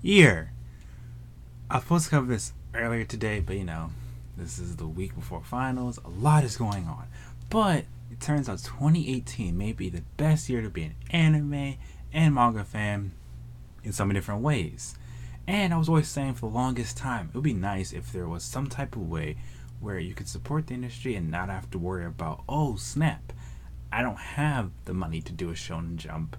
here. I was supposed to cover this earlier today, but this is the week before finals. A lot is going on. But it turns out 2018 may be the best year to be an anime and manga fan in so many different ways. And I was always saying for the longest time, it would be nice if there was some type of way where you could support the industry and not have to worry about, oh snap, I don't have the money to do a Shounen Jump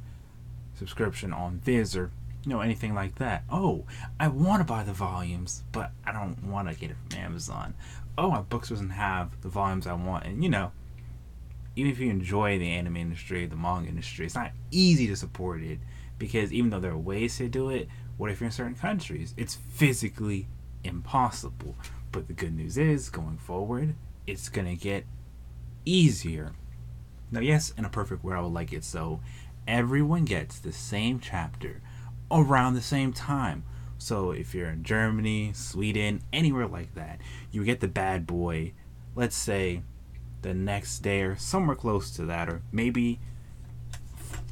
subscription on Viz or anything like that. Oh, I want to buy the volumes, but I don't want to get it from Amazon. Oh, my books doesn't have the volumes I want. And even if you enjoy the anime industry, the manga industry, it's not easy to support it because even though there are ways to do it, what if you're in certain countries? It's physically impossible. But the good news is, going forward, it's going to get easier. Now, yes, in a perfect world, I would like it so everyone gets the same chapter around the same time. So if you're in Germany, Sweden, anywhere like that, you get the bad boy, let's say, the next day or somewhere close to that, or maybe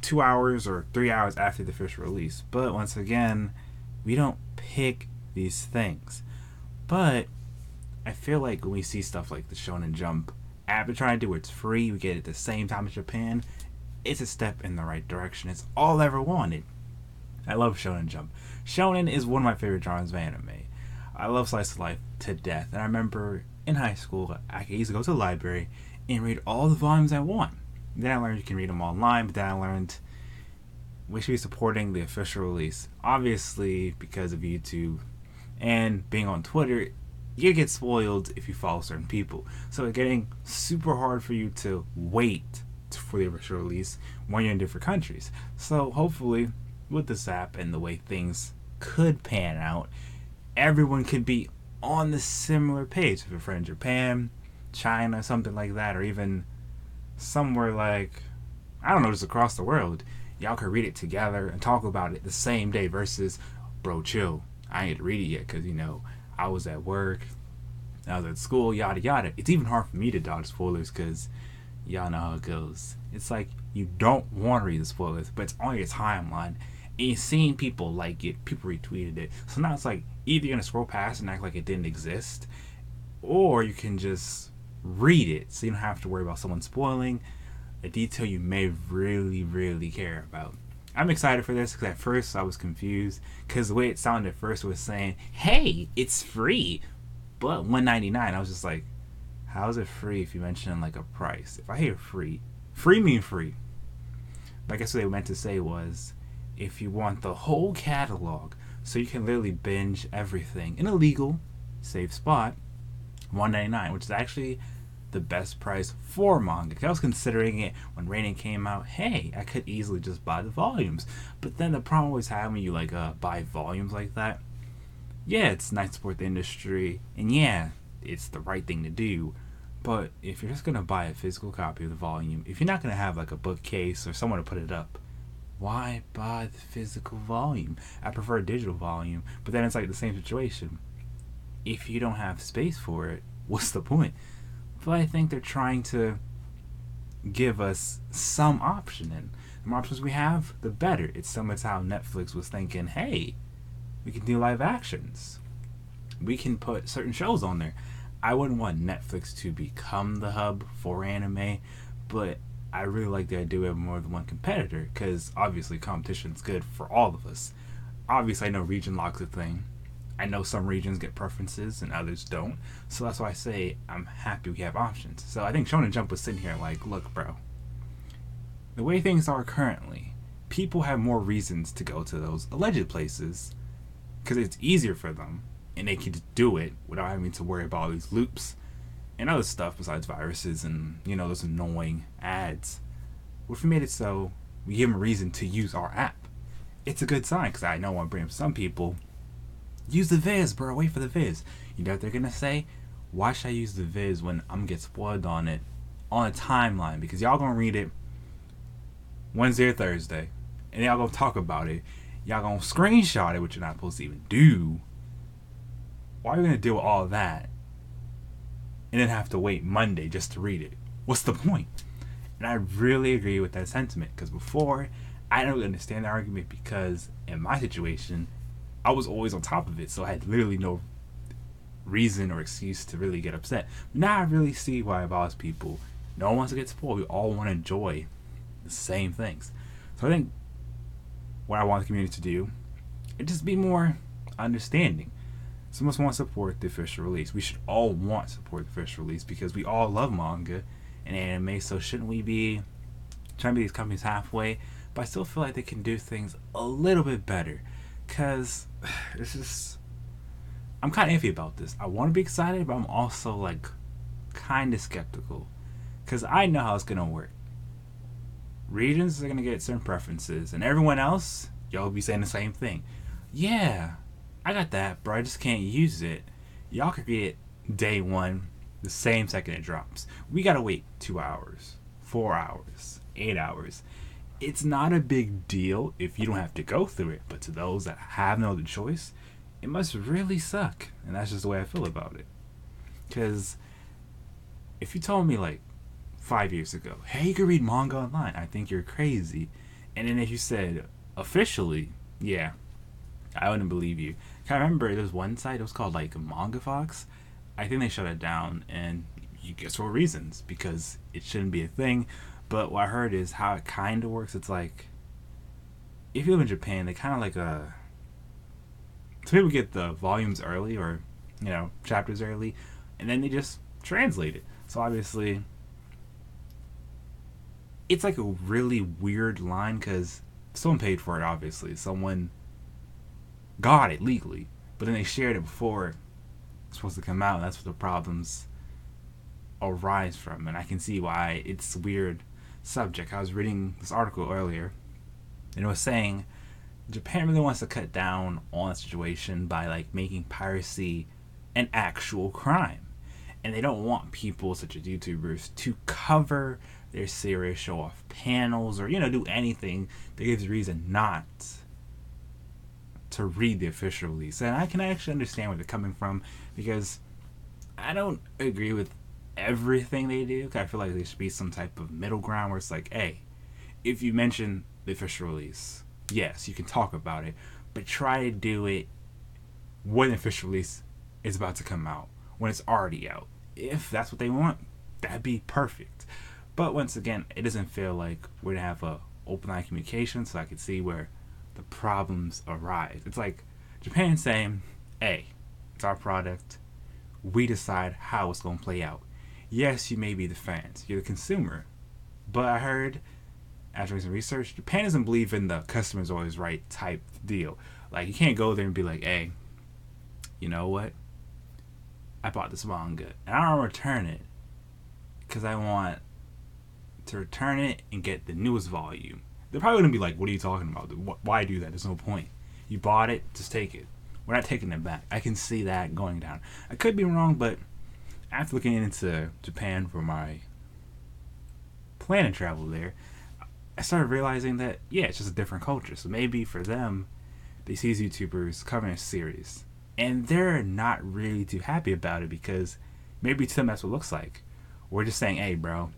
2 hours or 3 hours after the official release. But once again, we don't pick these things. But I feel like when we see stuff like the Shounen Jump, after trying to do it's free, we get it at the same time as Japan, it's a step in the right direction. It's all I ever wanted. I love Shounen Jump. Shounen is one of my favorite genres of anime. I love slice of life to death. And I remember in high school, I used to go to the library and read all the volumes I want. Then I learned you can read them online, but then I learned we should be supporting the official release. Obviously, because of YouTube and being on Twitter, you get spoiled if you follow certain people. So it's getting super hard for you to wait for the official release when you're in different countries. So hopefully, with this app and the way things could pan out, everyone could be on the similar page. If you're from Japan, China, something like that, or even somewhere like, I don't know, just across the world, y'all could read it together and talk about it the same day versus, bro, chill, I ain't read it yet because, I was at work, I was at school, yada yada. It's even hard for me to dodge spoilers because y'all know how it goes. It's like you don't want to read the spoilers, but it's on your timeline. And you're seeing people like it, people retweeted it. So now it's like either you're going to scroll past and act like it didn't exist, or you can just read it so you don't have to worry about someone spoiling a detail you may really, really care about. I'm excited for this because at first I was confused because the way it sounded at first was saying, hey, it's free, but $1.99. I was just like, how is it free if you mention like a price? If I hear free mean free. But I guess what they meant to say was, if you want the whole catalog so you can literally binge everything in a legal, safe spot, $1.99, which is actually the best price for manga. I was considering it when Rainin came out. Hey, I could easily just buy the volumes. But then the problem always had when you buy volumes like that. Yeah, it's nice to support the industry, and yeah, it's the right thing to do. But if you're just gonna buy a physical copy of the volume, if you're not gonna have like a bookcase or someone to put it up, why buy the physical volume? I prefer a digital volume, but then it's like the same situation. If you don't have space for it, what's the point? But I think they're trying to give us some option, and the more options we have, the better. It's similar to how Netflix was thinking, hey, we can do live actions. We can put certain shows on there. I wouldn't want Netflix to become the hub for anime, but I really like the idea of more than one competitor, because obviously competition's good for all of us. Obviously, I know region lock's a thing. I know some regions get preferences and others don't. So that's why I say I'm happy we have options. So I think Shounen Jump was sitting here like, look, bro, the way things are currently, people have more reasons to go to those alleged places because it's easier for them and they can do it without having to worry about all these loops and other stuff besides viruses and, those annoying ads. What if we made it so we give them a reason to use our app? It's a good sign because I know I bring up some people. Use the Viz, bro. Wait for the Viz. You know what they're gonna say? Why should I use the Viz when I'm gonna get spoiled on it on a timeline? Because y'all gonna read it Wednesday or Thursday, and y'all gonna talk about it. Y'all gonna screenshot it, which you're not supposed to even do. Why are you gonna deal with all that and then have to wait Monday just to read it? What's the point? And I really agree with that sentiment because before I didn't really understand the argument because in my situation, I was always on top of it, so I had literally no reason or excuse to really get upset. Now I really see why it bothers people. No one wants to get spoiled. We all want to enjoy the same things. So I think what I want the community to do is just be more understanding. Some of us want to support the official release. We should all want to support the official release because we all love manga and anime. So shouldn't we be trying to be these companies halfway? But I still feel like they can do things a little bit better. Cause it's just, I'm kind of iffy about this. I want to be excited, but I'm also like kind of skeptical. Cause I know how it's gonna work. Regions are gonna get certain preferences, and everyone else, y'all will be saying the same thing. Yeah, I got that, bro. I just can't use it. Y'all could get day one the same second it drops. We gotta wait 2 hours, 4 hours, 8 hours. It's not a big deal if you don't have to go through it, but to those that have no other choice, it must really suck. And that's just the way I feel about it. Because if you told me like 5 years ago, hey, you can read manga online, I think you're crazy. And then if you said officially, yeah, I wouldn't believe you. I remember there was one site, it was called like Manga Fox. I think they shut it down, and you guess for reasons, because it shouldn't be a thing. But what I heard is how it kind of works. It's like, if you live in Japan, they kind of like so people get the volumes early, or chapters early, and then they just translate it. So obviously, it's like a really weird line because someone paid for it. Obviously, someone got it legally, but then they shared it before it's supposed to come out, and that's what the problems arise from. And I can see why it's a weird subject. I was reading this article earlier, and it was saying Japan really wants to cut down on the situation by like making piracy an actual crime, and they don't want people such as YouTubers to cover their series, show off panels, or do anything that gives reason not to read the official release. And I can actually understand where they're coming from, because I don't agree with everything they do. I feel like there should be some type of middle ground where it's like, hey, if you mention the official release, yes, you can talk about it, but try to do it when the official release is about to come out, when it's already out. If that's what they want, that'd be perfect. But once again, it doesn't feel like we're gonna have a open line communication, so I can see where the problems arise. It's like Japan saying, hey, it's our product, we decide how it's gonna play out. Yes, you may be the fans, you're the consumer, but I heard, after doing some research, Japan doesn't believe in the customer's always right type deal. Like, you can't go there and be like, hey, you know what, I bought this manga and I don't return it because I want to return it and get the newest volume. They're probably gonna be like, what are you talking about? Why do that? There's no point. You bought it, just take it. We're not taking it back. I can see that going down. I could be wrong, but after looking into Japan for my plan to travel there, I started realizing that, yeah, it's just a different culture. So maybe for them, they see these YouTubers covering a series, and they're not really too happy about it, because maybe to them that's what it looks like. We're just saying, hey, bro,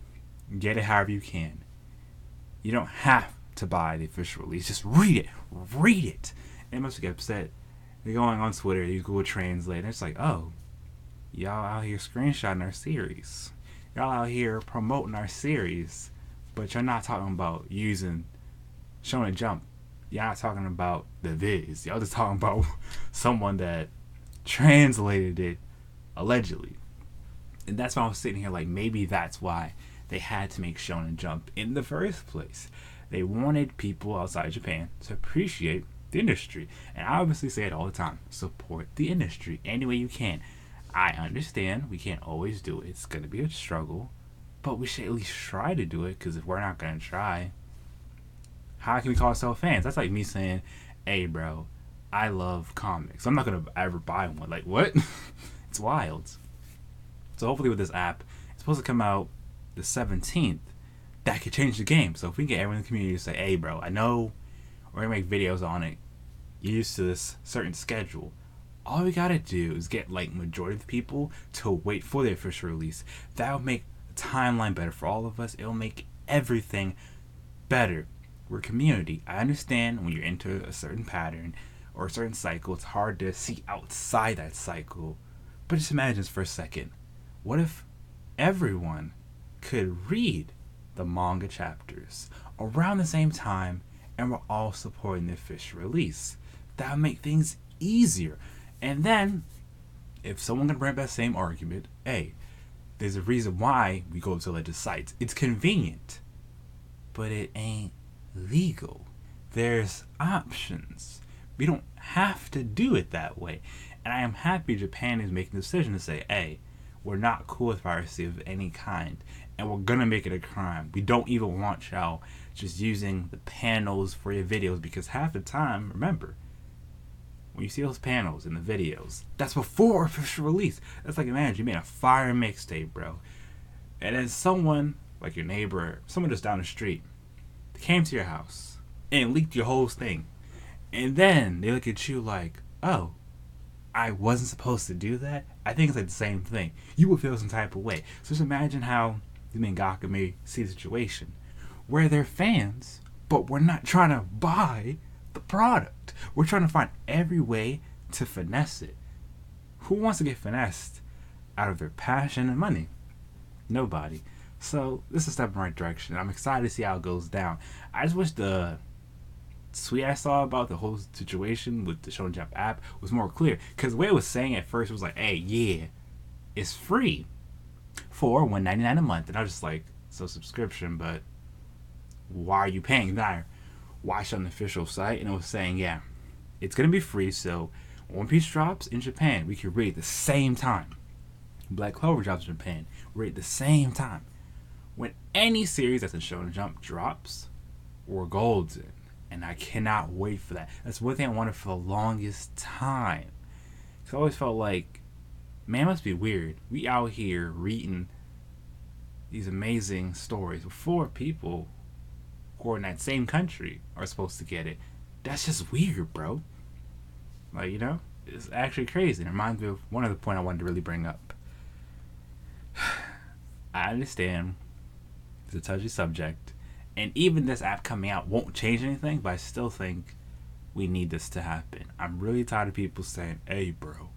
get it however you can. You don't have to buy the official release. Just read it. Read it. And they must get upset. They're going on Twitter, they Google Translate, and it's like, oh, y'all out here screenshotting our series. Y'all out here promoting our series, but you're not talking about using Shounen Jump. You're not talking about the Viz. Y'all just talking about someone that translated it allegedly. And that's why I was sitting here like, maybe that's why they had to make Shounen Jump in the first place. They wanted people outside Japan to appreciate the industry. And I obviously say it all the time, support the industry any way you can. I understand we can't always do it. It's going to be a struggle, but we should at least try to do it, because if we're not going to try, how can we call ourselves fans? That's like me saying, hey, bro, I love comics. I'm not going to ever buy one. Like, what? It's wild. So hopefully with this app, it's supposed to come out the 17th. That could change the game. So if we can get everyone in the community to say, hey, bro, I know we're going to make videos on it, you're used to this certain schedule, all we gotta do is get like majority of the people to wait for the official release. That'll make the timeline better for all of us. It'll make everything better. We're a community. I understand when you're into a certain pattern, or a certain cycle, it's hard to see outside that cycle. But just imagine this for a second. What if everyone could read the manga chapters around the same time and we're all supporting the official release? That would make things easier. And then, if someone can bring up that same argument, hey, there's a reason why we go to alleged sites. It's convenient, but it ain't legal. There's options. We don't have to do it that way. And I am happy Japan is making the decision to say, hey, we're not cool with piracy of any kind, and we're gonna make it a crime. We don't even want y'all just using the panels for your videos, because half the time, remember, when you see those panels in the videos, that's before official release. That's like, imagine you made a fire mixtape, bro, and then someone, like your neighbor, someone just down the street, came to your house and leaked your whole thing. And then they look at you like, oh, I wasn't supposed to do that? I think it's like the same thing. You would feel some type of way. So just imagine how the mangaka may see the situation, where they're fans, but we're not trying to buy the product. We're trying to find every way to finesse it. Who wants to get finessed out of their passion and money? Nobody. So this is a step in the right direction. I'm excited to see how it goes down. I just wish the tweet I saw about the whole situation with the Shounen Jump app was more clear. Because the way it was saying at first was like, hey, yeah, it's free for $1.99 a month. And I was just like, so subscription, but why are you paying? Then I watched on the official site and it was saying, yeah, it's going to be free. So One Piece drops in Japan, we can read at the same time. Black Clover drops in Japan, read at the same time. When any series that's in Shounen Jump drops, we're golden. And I cannot wait for that. That's one thing I wanted for the longest time. Because I always felt like, man, it must be weird. We out here reading these amazing stories before people who are in that same country are supposed to get it. That's just weird, bro. Like, you know? It's actually crazy. It reminds me of one other point I wanted to really bring up. I understand it's a touchy subject. And even this app coming out won't change anything, but I still think we need this to happen. I'm really tired of people saying, hey, bro,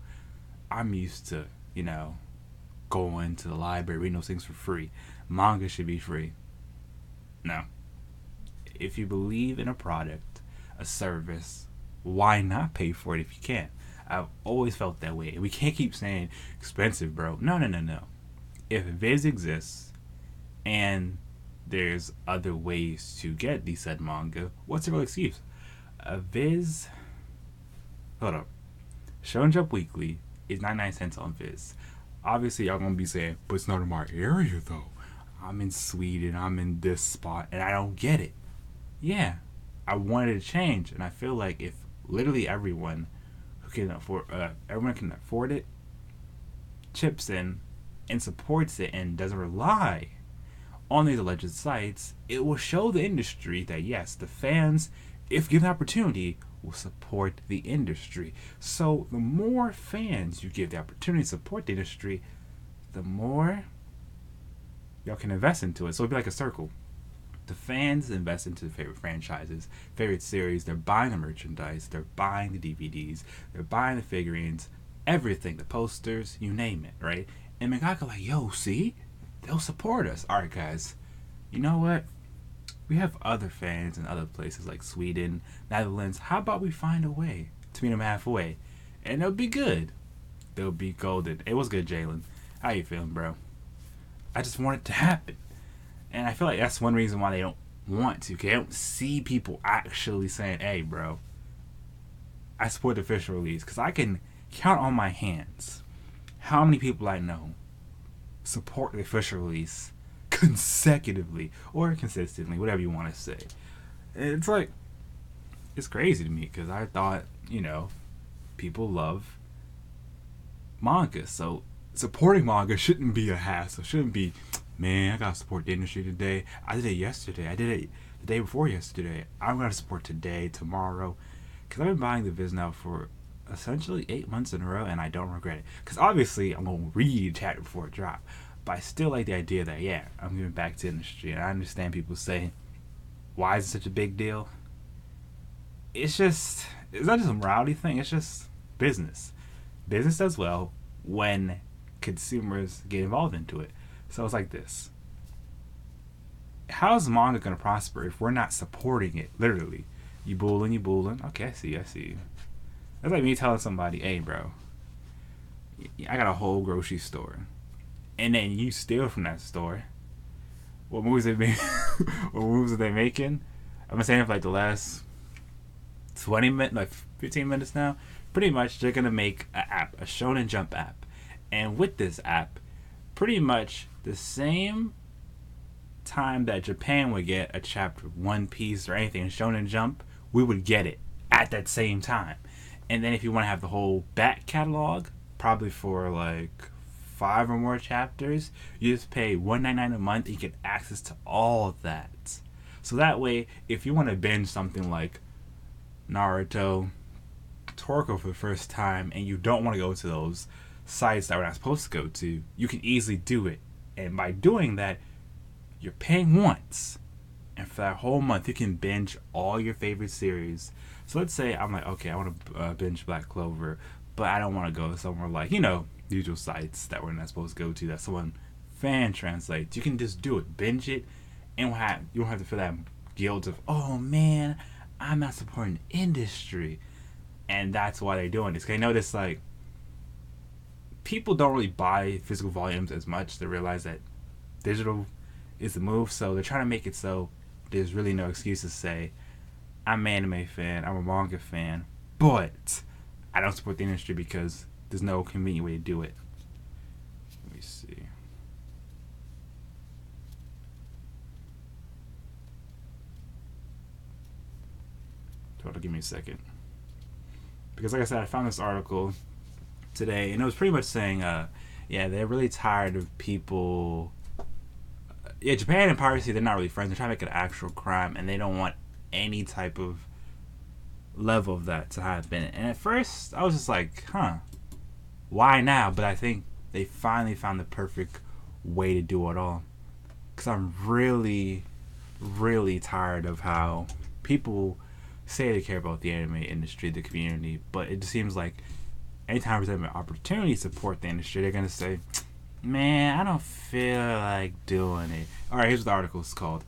I'm used to, going to the library, reading those things for free. Manga should be free. No. If you believe in a product, a service, why not pay for it if you can? I've always felt that way. We can't keep saying, expensive, bro. No. If Viz exists, and there's other ways to get these said manga, what's the real excuse? Viz, hold up, Shounen Jump Weekly is 99 cents on Viz. Obviously y'all gonna be saying, but it's not in my area though. I'm in Sweden, I'm in this spot, and I don't get it. Yeah, I wanted to change, and I feel like if literally everyone who can afford it, chips in and supports it and doesn't rely on these alleged sites, it will show the industry that yes, the fans, if given the opportunity, will support the industry. So the more fans you give the opportunity to support the industry, the more y'all can invest into it. So it'll be like a circle. The fans invest into favorite franchises, favorite series, they're buying the merchandise, they're buying the DVDs, they're buying the figurines, everything, the posters, you name it, right? And mangaka like, yo, see? They'll support us. Alright, guys. You know what? We have other fans in other places like Sweden, Netherlands. How about we find a way to meet them halfway? And it'll be good. They'll be golden. It was good, Jalen. How you feeling, bro? I just want it to happen. And I feel like that's one reason why they don't want to. Because they don't see people actually saying, hey, bro, I support the official release. Because I can count on my hands how many people I know support the official release consecutively or consistently, whatever you want to say. It's like, it's crazy to me because I thought, people love manga, so supporting manga shouldn't be a hassle. Shouldn't be, man, I gotta support the industry today. I did it yesterday. I did it the day before yesterday. I'm gonna support today, tomorrow, because I've been buying the Viz now for essentially 8 months in a row, and I don't regret it. Because obviously, I'm going to read chat before it drops. But I still like the idea that, yeah, I'm giving back to the industry. And I understand people say, why is it such a big deal? It's it's not just a morality thing. It's just business. Business does well when consumers get involved into it. So it's like this. How's manga gonna prosper if we're not supporting it? Literally, you bullying, you bullying. Okay, I see, I see. That's like me telling somebody, "Hey, bro, I got a whole grocery store," and then you steal from that store. What movies they make? What movies are they making? I've been saying it for like the last 20 minutes, like 15 minutes now. Pretty much, they're gonna make an app, a Shounen Jump app, and with this app, pretty much the same time that Japan would get a chapter One Piece or anything in Shounen Jump, we would get it at that same time. And then if you want to have the whole back catalog, probably for like 5 or more chapters, you just pay $1.99 a month and you get access to all of that. So that way, if you want to binge something like Naruto, Toriko for the first time, and you don't want to go to those sites that we're not supposed to go to, you can easily do it. And by doing that, you're paying once, and for that whole month, you can binge all your favorite series. So let's say I'm like, okay, I want to binge Black Clover, but I don't want to go somewhere like, usual sites that we're not supposed to go to that someone fan translates. You can just do it, binge it, and you don't have to feel that guilt of, oh man, I'm not supporting the industry. And that's why they're doing this. Because I notice, like, people don't really buy physical volumes as much. They realize that digital is the move, so they're trying to make it so there's really no excuse to say, I'm an anime fan, I'm a manga fan, but I don't support the industry because there's no convenient way to do it. Let me see. Hold on, give me a second. Because like I said, I found this article today, and it was pretty much saying, they're really tired of people. Japan and piracy, they're not really friends. They're trying to make it an actual crime, and they don't want any type of level of that to happen. And at first, I was just like, why now? But I think they finally found the perfect way to do it all. Because I'm really, really tired of how people say they care about the anime industry, the community, but it just seems like anytime there's an opportunity to support the industry, they're going to say, man, I don't feel like doing it. Alright, here's what the article is called.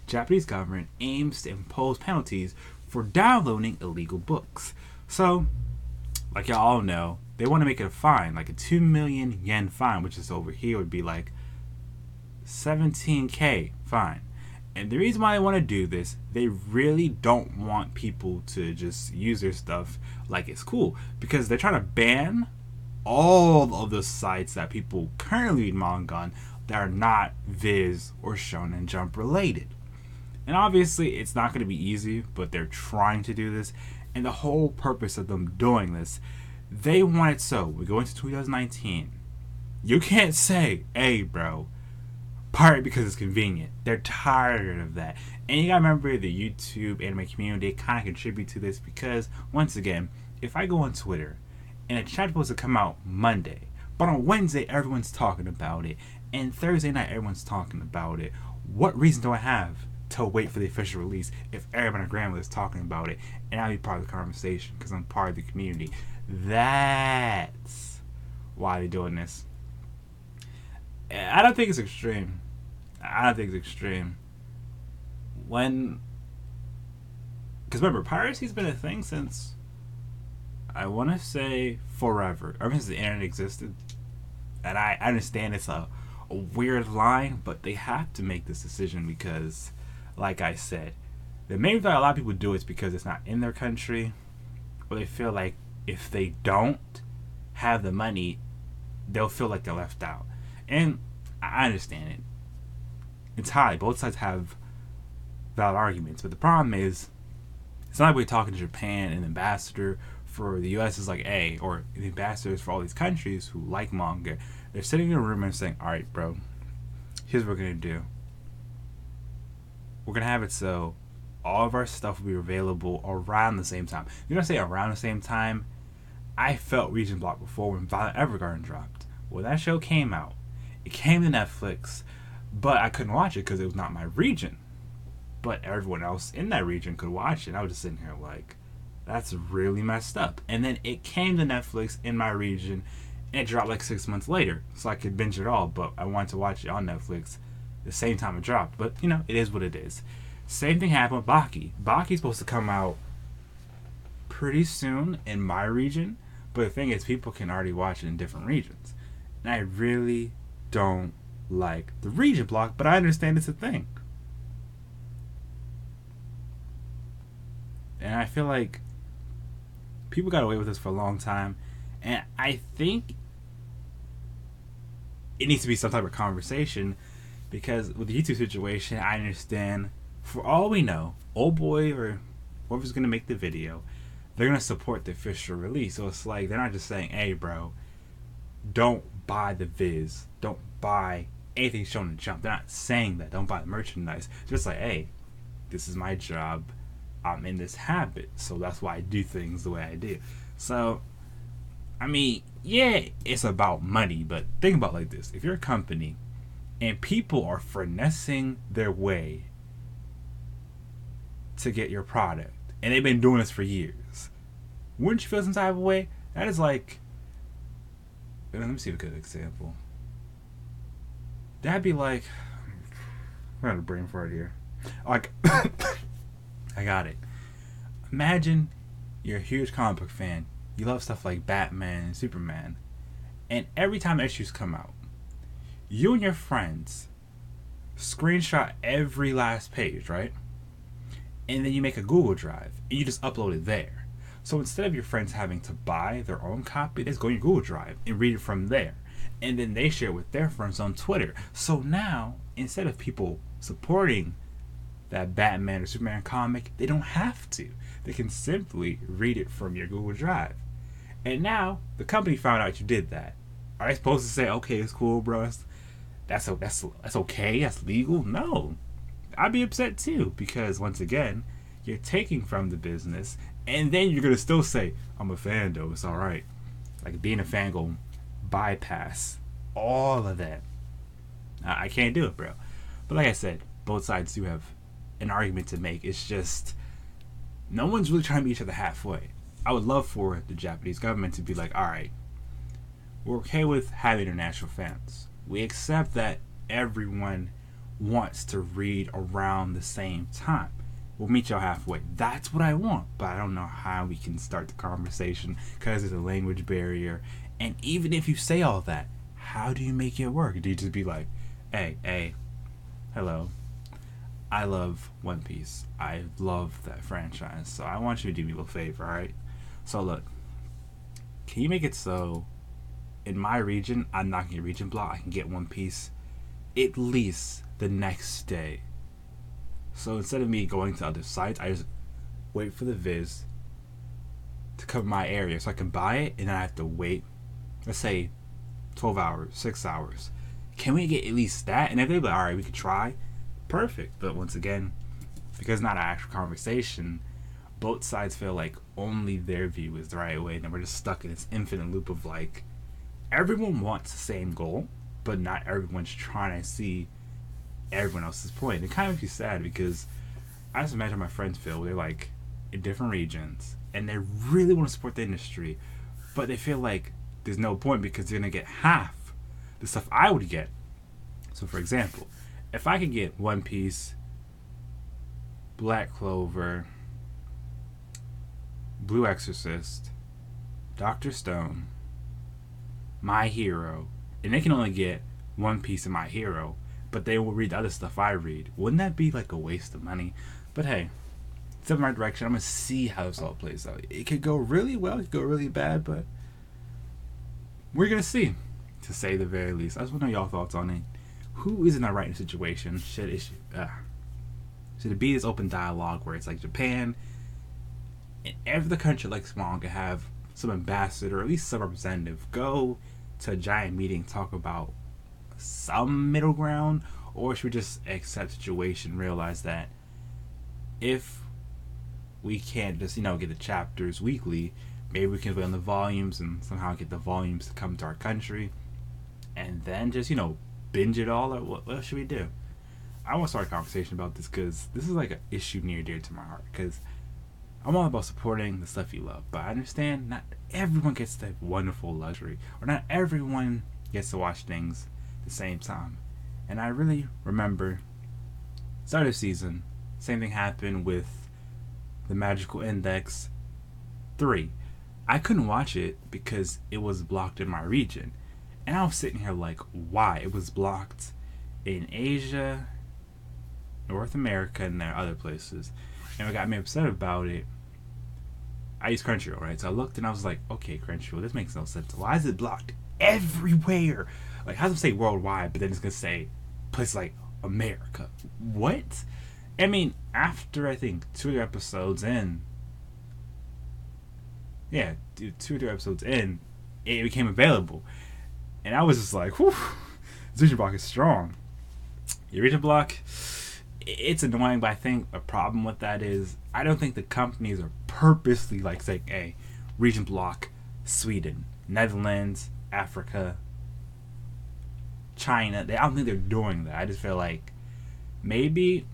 Japanese government aims to impose penalties for downloading illegal books. So, like y'all all know, they want to make it a fine, like a 2 million yen fine, which is over here would be like 17K fine. And the reason why they want to do this, they really don't want people to just use their stuff like it's cool. Because they're trying to ban all of the sites that people currently read manga on that are not Viz or Shounen Jump related. And obviously, it's not going to be easy, but they're trying to do this. And the whole purpose of them doing this, they want it so. We go into 2019. You can't say, hey, bro, pirate because it's convenient. They're tired of that. And you gotta remember the YouTube anime community kind of contribute to this because, once again, if I go on Twitter and a chapter supposed to come out Monday, but on Wednesday everyone's talking about it, and Thursday night everyone's talking about it, what reason do I have to wait for the official release if everybody on grandmother is talking about it and I'll be part of the conversation because I'm part of the community? That's why they're doing this. I don't think it's extreme. Because remember, piracy's been a thing since, I want to say, forever. Ever since the internet existed. And I understand it's a weird line, but they have to make this decision because, like I said, the main reason a lot of people do it is because it's not in their country, or they feel like if they don't have the money, they'll feel like they're left out. And I understand it entirely. Both sides have valid arguments, but the problem is, it's not like we're talking to Japan and the ambassador for the US is like, hey, or the ambassadors for all these countries who like manga. They're sitting in a room and saying, alright, bro, here's what we're going to do. We're going to have it so all of our stuff will be available around the same time. You're going to say around the same time. I felt Region Block before when Violet Evergarden dropped. Well, that show came out. It came to Netflix, but I couldn't watch it because it was not my region. But everyone else in that region could watch it. And I was just sitting here like, That's really messed up. And then it came to Netflix in my region, and it dropped like 6 months later, so I could binge it all. But I wanted to watch it on Netflix the same time it dropped. But you know, it is what it is. Same thing happened with Baki. Baki's supposed to come out pretty soon in my region, but the thing is, people can already watch it in different regions, and I really don't like the region block. But I understand it's a thing, and I feel like people got away with this for a long time, and I think it needs to be some type of conversation, because with the YouTube situation, I understand, for all we know, old boy or whoever's gonna make the video, they're gonna support the official release. So it's like they're not just saying, "Hey, bro, don't buy the Viz, don't buy anything Shounen Jump." They're not saying that. Don't buy the merchandise. They're just like, "Hey, this is my job. I'm in this habit, so that's why I do things the way I do." So, I mean, yeah, it's about money, but think about it like this: if you're a company and people are finessing their way to get your product, and they've been doing this for years, wouldn't you feel some type of way? That is like, let me see a good example. That'd be like, I'm gonna brain fart here. Like, I got it. Imagine you're a huge comic book fan. You love stuff like Batman and Superman, and every time issues come out, you and your friends screenshot every last page, right? And then you make a Google Drive and you just upload it there. So instead of your friends having to buy their own copy, they just go in your Google Drive and read it from there. And then they share it with their friends on Twitter. So now, instead of people supporting that Batman or Superman comic, they don't have to. They can simply read it from your Google Drive. And now, the company found out you did that. Are they supposed to say, "Okay, it's cool, bro, that's okay, that's legal"? No. I'd be upset too, because once again, you're taking from the business, and then you're gonna still say, "I'm a fan though, it's alright." Like, being a fan go bypass all of that. I can't do it, bro. But like I said, both sides do have an argument to make. It's just, no one's really trying to meet each other halfway. I would love for the Japanese government to be like, "Alright, we're okay with having international fans. We accept that everyone wants to read around the same time. We'll meet y'all halfway." That's what I want, but I don't know how we can start the conversation because there's a language barrier. And even if you say all that, how do you make it work? Do you just be like, hey, hello, I love One Piece. I love that franchise, so I want you to do me a little favor, alright? So look, can you make it so in my region, I'm not getting region block, I can get One Piece at least the next day. So instead of me going to other sites, I just wait for the Viz to cover my area so I can buy it, and then I have to wait, let's say 12 hours, 6 hours. Can we get at least that? And if they're like, "Alright, we could try," perfect. But once again, because it's not an actual conversation, both sides feel like only their view is the right way, and then we're just stuck in this infinite loop of like, everyone wants the same goal, but not everyone's trying to see everyone else's point. It kind of makes me sad, because I just imagine my friends feel they're like in different regions and they really want to support the industry, but they feel like there's no point because they're gonna get half the stuff I would get. So for example, if I could get One Piece, Black Clover, Blue Exorcist, Doctor Stone, My Hero, and they can only get One Piece and My Hero, but they will read the other stuff I read, wouldn't that be like a waste of money? But hey, it's in my direction. I'm gonna see how this all plays out. It could go really well, it could go really bad, but we're gonna see, to say the very least. I just want to know y'all thoughts on it. Who is in that right situation? Should it be this open dialogue where it's like Japan and every the country likes manga have some ambassador or at least some representative go to a giant meeting, talk about some middle ground? Or should we just accept the situation, realize that if we can't just get the chapters weekly, maybe we can wait on the volumes and somehow get the volumes to come to our country, and then just binge it all? Or what should we do? I want to start a conversation about this, because this is like an issue near dear to my heart, because I'm all about supporting the stuff you love, but I understand not everyone gets that wonderful luxury, or not everyone gets to watch things at the same time. And I really remember start of season, same thing happened with the Magical Index 3. I couldn't watch it because it was blocked in my region. And I was sitting here like, why? It was blocked in Asia, North America, and there are other places. And what got me upset about it, I use Crunchyroll, right? So I looked and I was like, okay, Crunchyroll, this makes no sense. Why is it blocked everywhere? Like, how does it say worldwide, but then it's going to say places like America? What? I mean, after I think 2 episodes in, yeah, 2 episodes in, it became available. And I was just like, whew, this region block is strong. Your region block, it's annoying, but I think a problem with that is I don't think the companies are purposely like saying, hey, region block, Sweden, Netherlands, Africa, China. I don't think they're doing that. I just feel like maybe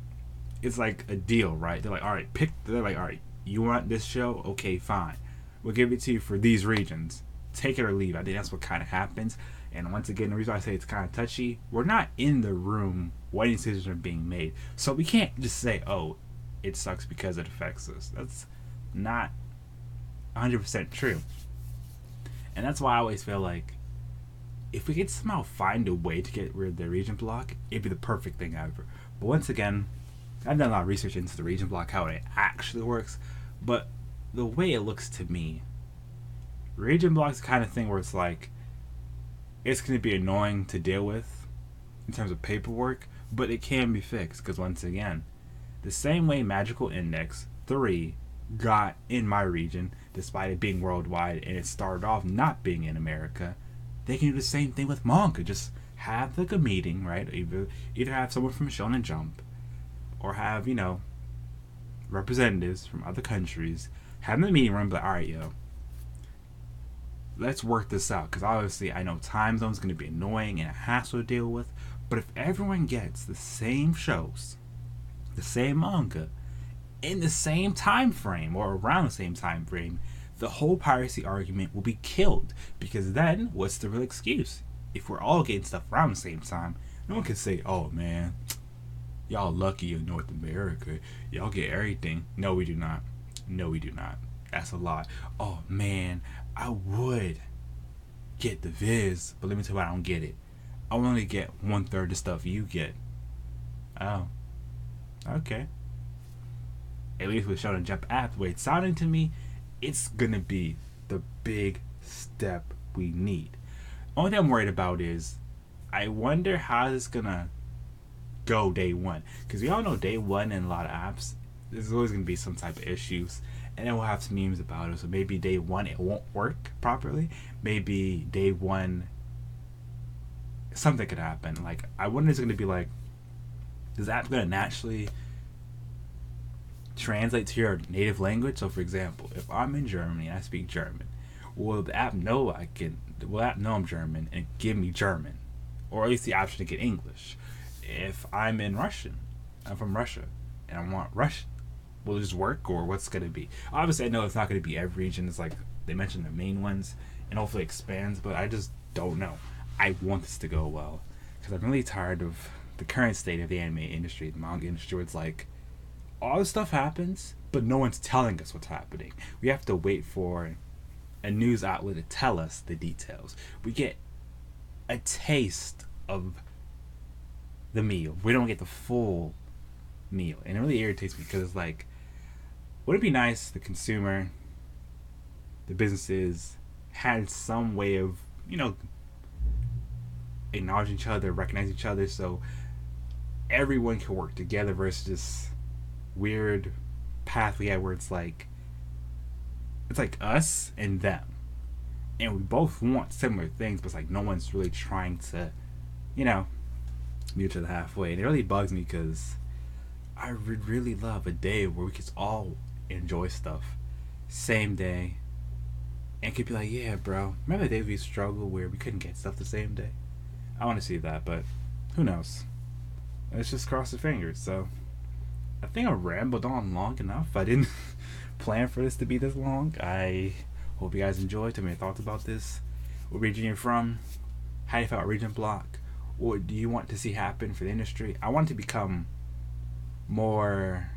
it's like a deal, right? They're like, all right, they're like, all right, you want this show? Okay, fine. We'll give it to you for these regions. Take it or leave. I think that's what kind of happens. And once again, the reason I say it's kind of touchy, we're not in the room when decisions are being made. So we can't just say, oh, it sucks because it affects us. That's not 100% true. And that's why I always feel like if we could somehow find a way to get rid of the region block, it'd be the perfect thing ever. But once again, I've done a lot of research into the region block, how it actually works. But the way it looks to me, region block's the kind of thing where it's like, it's going to be annoying to deal with in terms of paperwork, but it can be fixed because once again, the same way Magical Index 3 got in my region, despite it being worldwide and it started off not being in America, they can do the same thing with manga. Just have like a meeting, right? Either have someone from Shounen Jump or have, representatives from other countries have in the meeting room, but all right, let's work this out, because obviously I know time zone's going to be annoying and a hassle to deal with, but if everyone gets the same shows, the same manga, in the same time frame or around the same time frame, the whole piracy argument will be killed, because then what's the real excuse? If we're all getting stuff around the same time, no one can say, oh man, y'all lucky in North America, y'all get everything. No, we do not. No, we do not. That's a lie. Oh man, I would get the Viz, but let me tell you, I don't get it. I only get 1/3 the stuff you get. Oh, okay. At least with Shounen Jump app, the way it's sounding to me, it's gonna be the big step we need. Only thing I'm worried about is, I wonder how this is gonna go day one, because we all know day one in a lot of apps, there's always gonna be some type of issues. And then we'll have some memes about it. So maybe day one it won't work properly. Maybe day one something could happen. Like, I wonder if it's gonna be like, is the app gonna naturally translate to your native language? So for example, if I'm in Germany and I speak German, will the app know I'm German and give me German? Or at least the option to get English. If I'm from Russia and I want Russian, will it just work, or what's going to be? Obviously, I know it's not going to be every region. It's like they mentioned the main ones, and hopefully it expands, but I just don't know. I want this to go well, because I'm really tired of the current state of the anime industry, the manga industry, where it's like, all this stuff happens, but no one's telling us what's happening. We have to wait for a news outlet to tell us the details. We get a taste of the meal. We don't get the full meal, and it really irritates me, because it's like, would it be nice the consumer, the businesses had some way of acknowledging each other, recognizing each other, so everyone can work together, versus this weird path we had where it's like us and them, and we both want similar things, but it's like no one's really trying to meet each other halfway. And it really bugs me, because I would really love a day where we could all enjoy stuff same day, and could be like, yeah bro, remember the days we struggled where we couldn't get stuff the same day? I want to see that, but who knows? Let's just cross the fingers. So I think I rambled on long enough. I didn't plan for this to be this long. I hope you guys enjoyed. Tell me your thoughts about this. What region you're from? How do you feel about region block? What do you want to see happen for the industry? I want to become more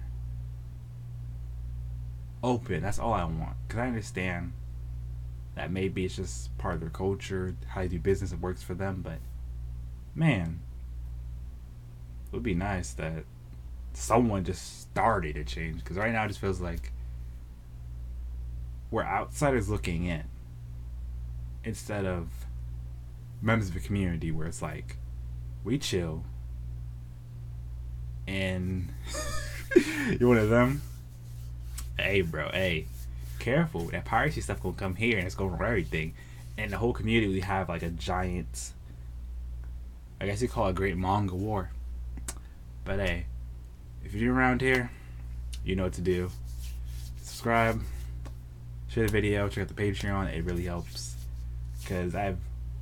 open. That's all I want. Because I understand that maybe it's just part of their culture, how they do business, it works for them. But man, it would be nice that someone just started a change. Because right now it just feels like we're outsiders looking in instead of members of the community, where it's like we chill and you're one of them. Hey bro, hey, careful, that piracy stuff gonna come here and it's gonna ruin everything. And the whole community, we have like a giant, I guess you call it a great manga war. But hey, if you're around here, you know what to do. Subscribe, share the video, check out the Patreon. It really helps, because I have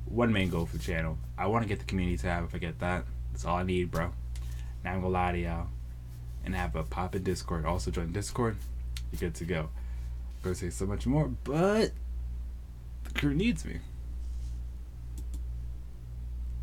one main goal for the channel. I want to get the community tab. If I get that, that's all I need, bro. Now I'm gonna lie to y'all and have a pop in Discord. Also join Discord. You're good to go. I'm gonna say so much more, but the crew needs me.